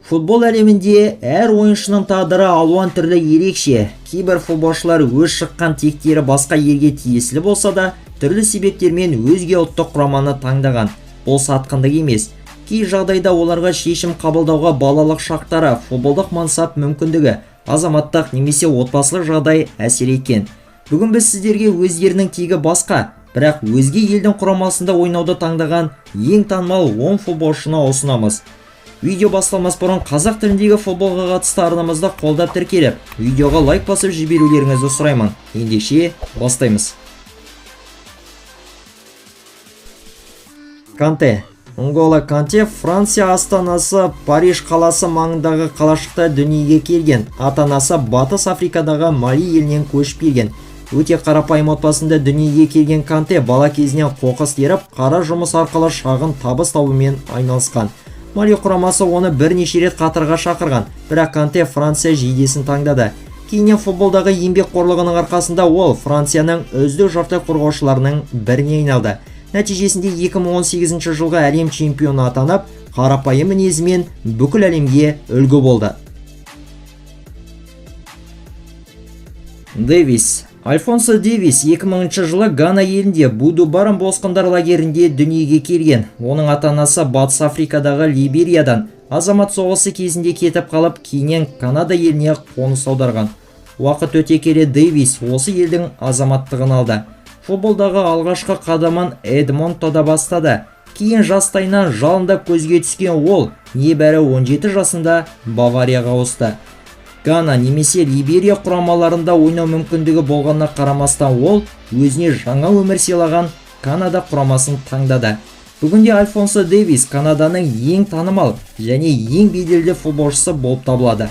Футбол әлемінде әр ойыншының тағдыры алуан түрлі ерекше. Кейбір футболшылар өз шыққан тектері басқа елге тиесілі болса да, түрлі себептермен өзге ұлттық құраманы таңдаған. Бұл сатқындық емес. Кей жағдайда оларға шешім қабылдауға балалық шақтары, футболдық мансап мүмкіндігі, азаматтық немесе отбасылық жағдай әсер еткен. Бүгін біз сіздерге өздерінің тегі басқа, бірақ өзге елдің құрамасында ойнауды таңдаған ең танымал 10 футболшыны ұсынамыз. Видео басталмас бұрын қазақ тіліндегі футболға қатысты арнамызды қолдап тіркеліп, видеоға лайк басып жіберулеріңізді сұраймын. Ендеше бастаймыз. Канте. N'Golo Канте Франция астанасы Париж қаласы маңындағы қалашықта дүниеге келген. Ата-анасы Батыс Африкадағы Мали елінен көшіп келген. Өте қарапайым отбасында дүниеге келген Канте бала кезінен қоқыс теріп, қара жұмыс арқылы шағын табыс табумен айналысқан. Мали құрамасы оны бірнеше рет қатарға шақырған, бірақ Канте Франция жейдесін таңдады. Кейіннен футболдағы еңбекқорлығының арқасында ол Францияның үздік жартылай қорғаушыларының біріне айналды. Нәтижесінде 2018 жылғы әлем чемпионы атанып, қарапайым мінезімен бүкіл әлемге үлгі болды. Дэвис. Альфонсо Дэвис 2000 жылы Гана елінде Будубарам босқындар лагерінде дүниеге келген. Оның ата-анасы Батыс Африкадағы Либериядан азамат соғысы кезінде кетіп қалып, кейіннен Канада еліне қоныс аударған. Уақыт өте келе Дэвис осы елдің азаматтығын алды. Футболдағы алғашқы қадамын Эдмонтода бастады. Кейін жастайынан жалындап көзге түскен ол небәрі 17 жасында Баварияға ауысты. Гана немесе Либерия құрамаларында ойнау мүмкіндігі болғанына қарамастан ол өзіне жаңа өмір сыйлаған Канада құрамасын таңдады. Бүгінде Альфонсо Дэвис Канаданың ең танымал және ең беделді футболшысы болып табылады.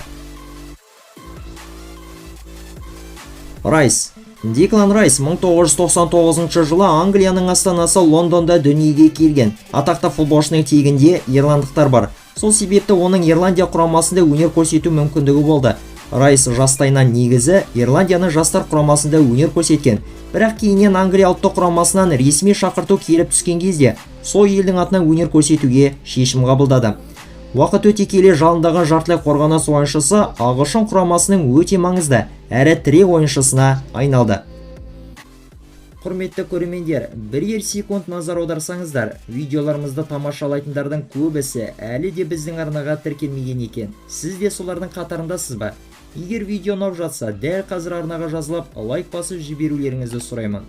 Райс. Деклан Райс 1999 жылы Англияның астанасы Лондонда дүниеге келген. Атақты футболшының тегінде ирландықтар бар. Сол себепті оның Ирландия құрамасында өнер көрсету мүмкіндігі болды. Райс жастайынан негізі Ирландияның жастар құрамасында өнер көрсеткен. Бірақ кейіннен Англия ұлттық құрамасынан ресми шақырту келіп түскен кезде сол елдің атынан өнер көрсетуге шешім қабылдады. Уақыт өте келе жалындаған жартылай қорғаныс ойыншысы ағылшын құрамасының өте маңызды әрі тірек ойыншысына айналды. Құрметті көрермендер, бірер секунд назар аударсаңыздар, видеоларымызды тамашалайтындардың көбісі әлі де біздің арнаға тіркелмеген екен. Сіз де солардың қатарындасыз ба? Егер видео ұнап жатса, дәл қазір арнаға жазылып, лайк басып жіберулеріңізді сұраймын.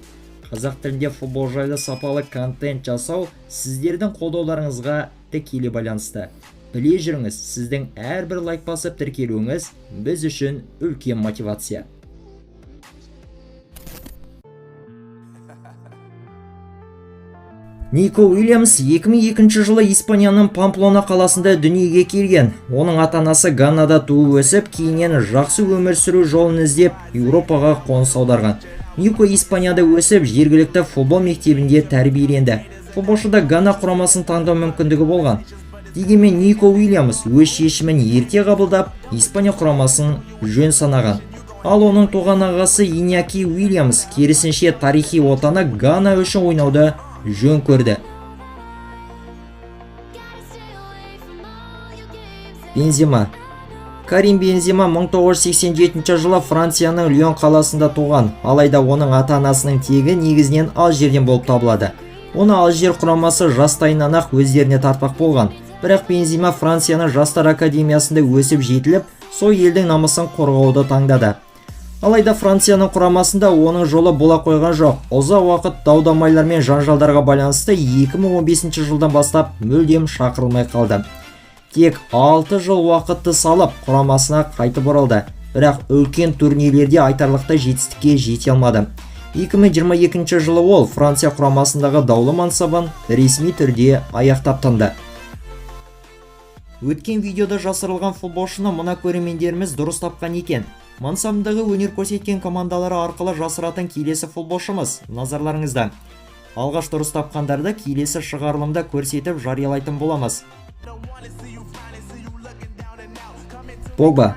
Қазақ тілінде футбол жайлы сапалы контент жасау сіздердің қолдауларыңызға тікелей байланысты. Біле жүріңіз, сіздің әрбір лайк басып тіркелуіңіз біз үшін үлкен мотивация. Нико Уильямс 2002 жылы Испанияның Памплона қаласында дүниеге келген. Оның ата-анасы Ганада туып өсіп, кейіннен жақсы өмір сүру жолын іздеп, Еуропаға қоныс аударған. Нико Испанияда өсіп, жергілікті футбол мектебінде тәрбиеленді. Футболшыда Гана құрамасын таңдау мүмкіндігі болған. Дегенмен Нико Уильямс өз шешімін ерте қабылдап, Испания құрамасын жөн санаған. Ал оның туған ағасы Иньяки Уильямс керісінше тарихи отаны Гана үшін ойнауды жөн көрді. Бензема. Карим Бензема 1987 жылы Францияның Лион қаласында туған, алайда оның ата-анасының тегі негізінен Алжирден болып табылады. Оны Алжир құрамасы жастайынан-ақ өздеріне тартпақ болған. Бірақ Бензема Францияның жастар академиясында өсіп жетіліп, сол елдің намысын қорғауды таңдады. Алайда Францияның құрамасында оның жолы бола қойған жоқ. Ұзақ уақыт дау-дамайлар мен жанжалдарға байланысты 2015 жылдан бастап мүлдем шақырылмай қалды. Тек 6 жыл уақытты салып құрамасына қайтып оралды, бірақ үлкен турнирлерде айтарлықтай жетістікке жете алмады. 2022 жылы ол Франция құрамасындағы даулы мансабын ресми түрде аяқтап тынды. Өткен видеода жасырылған футболшыны мына көрермендеріміз дұрыс тапқан екен. Мансабындағы өнер көрсеткен командалары арқылы жасыратын келесі футболшымыз назарларыңызда. Алғаш дұрыс тапқандарды келесі шығарылымда көрсетіп жариялайтын боламыз. Погба.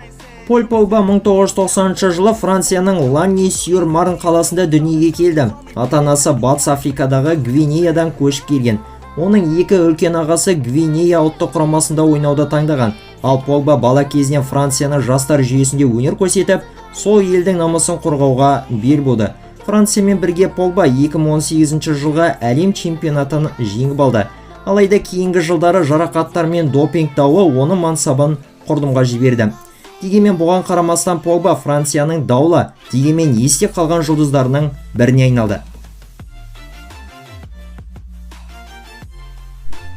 Поль Погба 1990 жылы Францияның Ланни-сюр-Марн қаласында дүниеге келді. Ата-анасы Батыс Африкадағы Гвинеядан көшіп келген. Оның екі үлкен ағасы Гвинея ұлттық құрамасында ойнауды таңдаған. Ал Погба бала кезінен Францияның жастар жүйесінде өнер көрсетіп, сол елдің намысын қорғауға бел буды. Франциямен бірге Погба 2018 жылға әлем чемпионатын жеңіп алды. Алайда кейінгі жылдары жарақаттар мен допинг дауы оны мансабын құрдымға жіберді. Дегенмен бұған қарамастан Погба Францияның даулы, дегенмен есте қалған жұлдыздарының біріне айналды.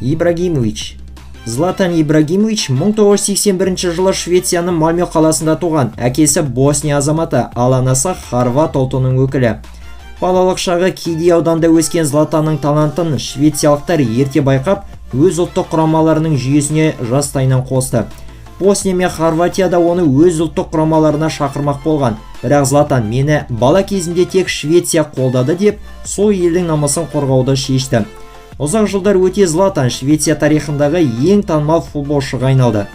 Ибрагимович. Златан Ибрагимович 1981 жылы Швецияның Мальмё қаласында туған. Әкесі Босния азаматы, ал анасы хорват ұлтының өкілі. Балалық шағы Кедей ауданда өскен Златанның талантын швециялықтар ерте байқап, өз ұлттық құрамаларының жүйесіне жастайынан қосты. Босния мен Хорватияда оны өз ұлттық құрамаларына шақырмақ болған. Бірақ Златан мені бала кезімде тек Швеция қолдады деп, сол елдің намысын қорғауды шешті. Ұзақ жылдар өте Златан Швеция тарихындағы ең танымал футболшыға айналды.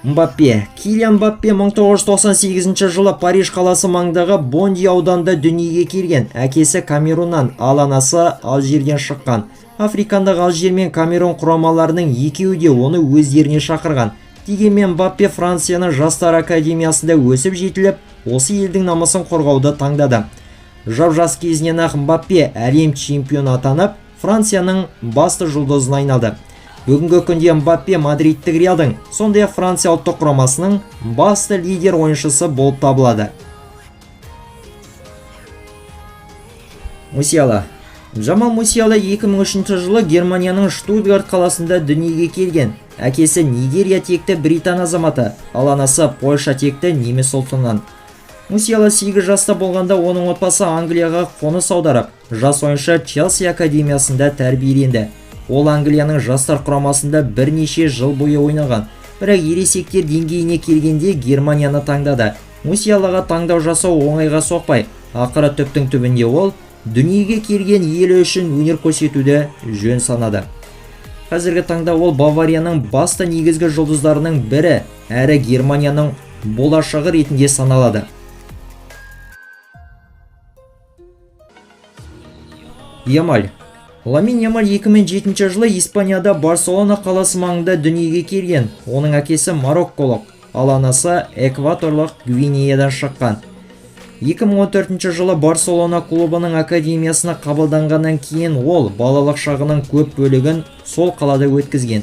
Мбаппе. Килиан Мбаппе 1998 жылы Париж қаласы маңындағы Бонди ауданында дүниеге келген. Әкесі Камеруннан, ал анасы Алжирден шыққан. Африкандағы Алжир мен Камерун құрамаларының екеуі де оны өздеріне шақырған. Дегенмен Мбаппе Францияның жастар академиясында өсіп жетіліп, осы елдің намысын қорғауды таңдады. Жап-жас кезінен ақ Мбаппе әлем чемпионы атанып, Францияның басты жұлдызына айналды. Бүгінгі күнде Мбаппе Мадридтік Реалдың, сондай-ақ Франция ұлттық құрамасының басты лидер ойыншысы болып табылады. Мусиала. Джамал Мусиала 2003 жылы Германияның Штутгарт қаласында дүниеге келген. Әкесі Нигерия текті британ азаматы, ал анасы Польша текті неміс ұлтынан. Мусиала 8 жаста болғанда оның отбасы Англияға қоныс аударып, жас ойыншы Челси академиясында тәрбиеленді. Ол Англияның жастар құрамасында бірнеше жыл бойы ойнаған. Бірақ ересектер деңгейіне келгенде Германияны таңдады. Мусиалаға таңдау жасау оңайға соқпай, ақыры түптің түбінде ол дүниеге келген елі үшін өнер көрсетуді жөн санады. Қазіргі таңда ол Баварияның басты негізгі жұлдыздарының бірі, әрі Германияның болашағы ретінде саналады. Ямаль. Ламин Ямаль 2007 жылы Испанияда Барселона қаласы маңында дүниеге келген. Оның әкесі марокколық, ал анасы экваторлық Гвинеядан шыққан. 2014 жылы Барселона клубының академиясына қабылданғаннан кейін ол балалық шағының көп бөлігін сол қалада өткізген.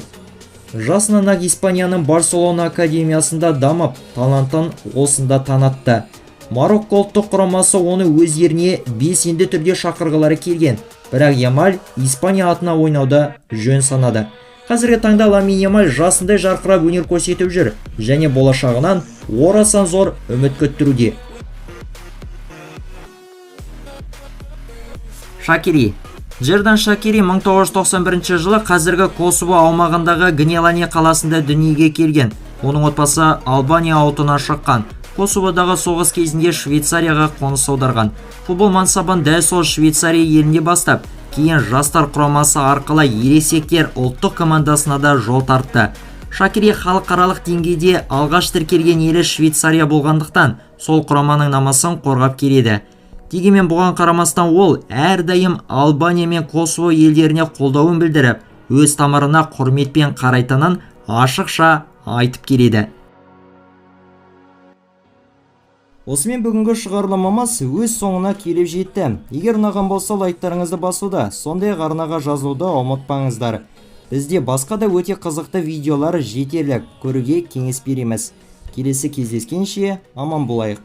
Жасынан ақ Испанияның Барселона академиясында дамып, талантын осында танытты. Марокко ұлттық құрамасы оны өздеріне белсенді түрде шақырғылары келген. Бірақ Ямаль Испания атына ойнауды жөн санады. Қазіргі таңда Ламин Ямаль жасындай жарқырап өнер көрсетіп жүр және болашағынан орасан зор үміт күттіруде. Шакири. Жердан Шакири 1991 жылы қазіргі Косово аумағындағы Гнелания қаласында дүниеге келген. Оның отбасы Албания ұлтынан шыққан. Косоводағы соғыс кезінде Швейцарияға қоныс аударған. Футбол мансабын дәл сол Швейцария елінде бастап, кейін жастар құрамасы арқылы ересектер ұлттық командасына да жол тартты. Шакири халықаралық деңгейде алғаш тіркелген елі Швейцария болғандықтан, сол құраманың намысын қорғап келеді. Дегенмен бұған қарамастан ол әрдайым Албания мен Косово елдеріне қолдауын білдіріп, өз тамырына құрметпен қарайтынын ашықша айтып келеді. Осымен бүгінгі шығарылымымыз өз соңына келіп жетті. Егер ұнаған болса лайктарыңызды басуды, сондай-ақ арнаға жазылуды ұмытпаңыздар. Бізде басқа да өте қызықты видеолар жетерлік, көруге кеңес береміз. Келесі кездескенше аман болайық.